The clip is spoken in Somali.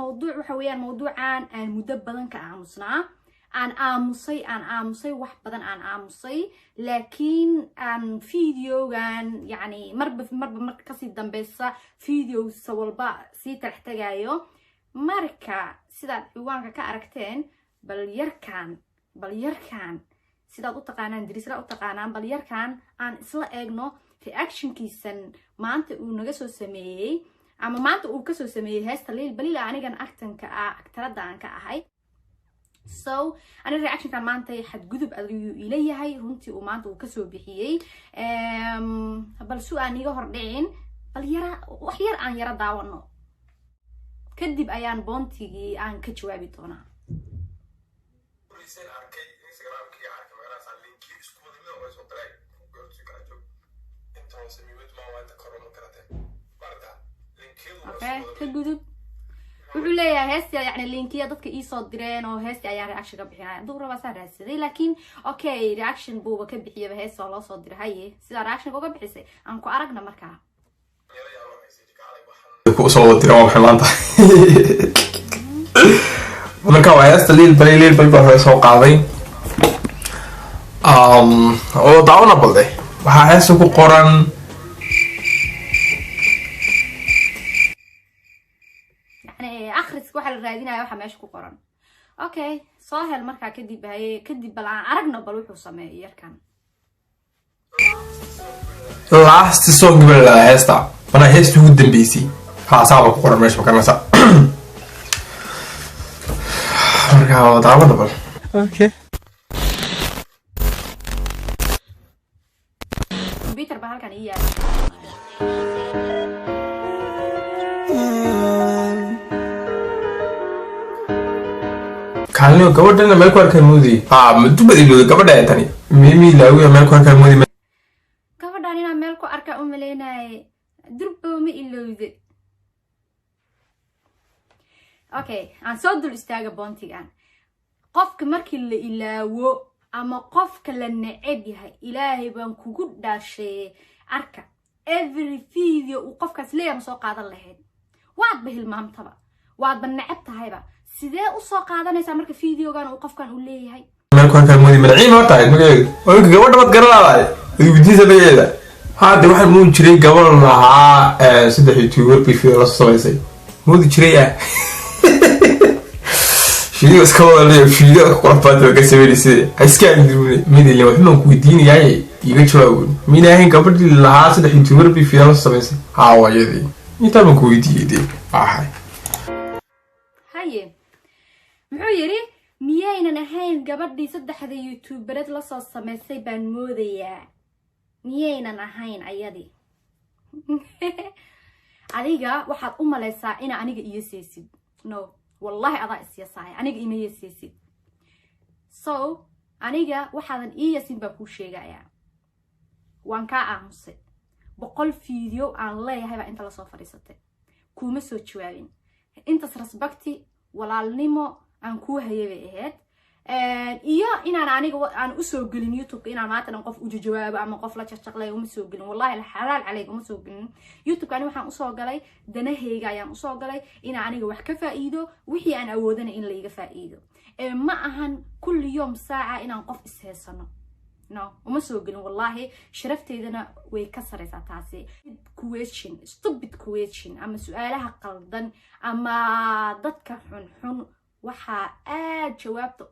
موضوع وحويان موضوع عن مدبّدن كأمسنا عن آموسي wax badan aan aamusay laakiin aan fiidiyoogan yani marba kasii dambaysa fiidiyoo walba sii tarxtagayo marka sidaad ciwaanka ka aragteen bal yarkan sidaad u taqaanaan dirisla u taqaanaan bal yarkan aan isla eegno reactionkiisan maanta uu naga soo sameeyay ama maanta uu ka soo sameeyay heesta balila anigan aktarada aan ka ahay so أنا reaction كان مانتي حد جذب إليه هاي هنتي ومانتي وكسو بحيي بل سو أني هردين بل يرى وحير عن يرى داونه كدب أيان بونتي عن كجوابي تونا أوكي كجذب wuxuu leeyahay heesti yani linkiya dadka ii soo direen oo heesti ayaan reaction ka bixinay duura waa saan raadsaday laakiin okay reaction buu ka bixiyay heesti oo loo soo diray haye sida reaction uga bixisay aan ku aragna markaa ku soo diray waxa maanta marka waa heesta liil bal soo qaaday oo daawna balday waxa heesta ku qoran waxa la raadinayo waxa meesha ku qoran okay soo hel marka kadib bal aan aragno bal wuxuu sameeyay yarkan last song bala heesta bana heesta ugu dambeysay saaba ku qoran meesha kana sa marka daawada bal okay computer ba halkan iyo كانوا قبضنا ملك وركان مودي مدوب إلو قبضنا تاني ميمي لاوي ملك وركان مودي قبضنا ملك وركان أملينا دربوا مي إلو ذي أوكي عن صوت الاستاجة بونتي عن قفك مركي اللي إلاو أما قفك للنعبها إلهي بانكو قد داشي أركا every video وقفك سليا مسوق هذا اللهين وعد به المهم طبعا وعد بالنعبتها هاي sidee u soo qaadanaysa marka fiidiyoogan uu qofkan u leeyahay markaan ka moodi malciin horta magaceedu oo gabadha wad garanaaday wadiisa bayeeda haddii waxa uu jiray gabadh lahaa saddex youtuber bifii la samaysay moodi jiray fiidiyoo iska wada fiidiyoo qorfaad ka sameeyay iska midile waxaan ku weydiinayay iga jawaab minahay gabadhii lahaa saddex youtuber bifii la samaysay haawayadii inta ma ku weydiiyay ahay haye muxuu yiri miyaynan ahayn gabadhii saddexda youtubered la soo sameysay baan moodayaa miyaynan ahayn ayadii adiga waxaad u maleysaa in aniga iyo seesid no wallahi adaa isyaasay aniga ima yeesid so aniga waxaadan iyasin baa ku sheegayaa waan ka aamusay 100 video aan leeyahay baa inta la soo fariisatay kuma soo jawaabin intaas respecti walaalnimo aan ku hayay ahayd iyo inaan aniga aan u soo gelin YouTube inaan maanta qof u jawaabo ama qof la chaqlay uma soo gelin wallahi la xalaal calaykum uma soo gelin YouTube ani waxaan u soo galay danaheyga ayaan u soo galay in aniga wax ka faa'iido wixii aan awoodana in la iga faa'iido ma ahan kulli yom saaca inaan qof isheesano no uma soo gelin wallahi sharafteedana way ka sareysaa taasi stupid question ama su'aalaha qaldan ama dadka xun waxa aad jawaabta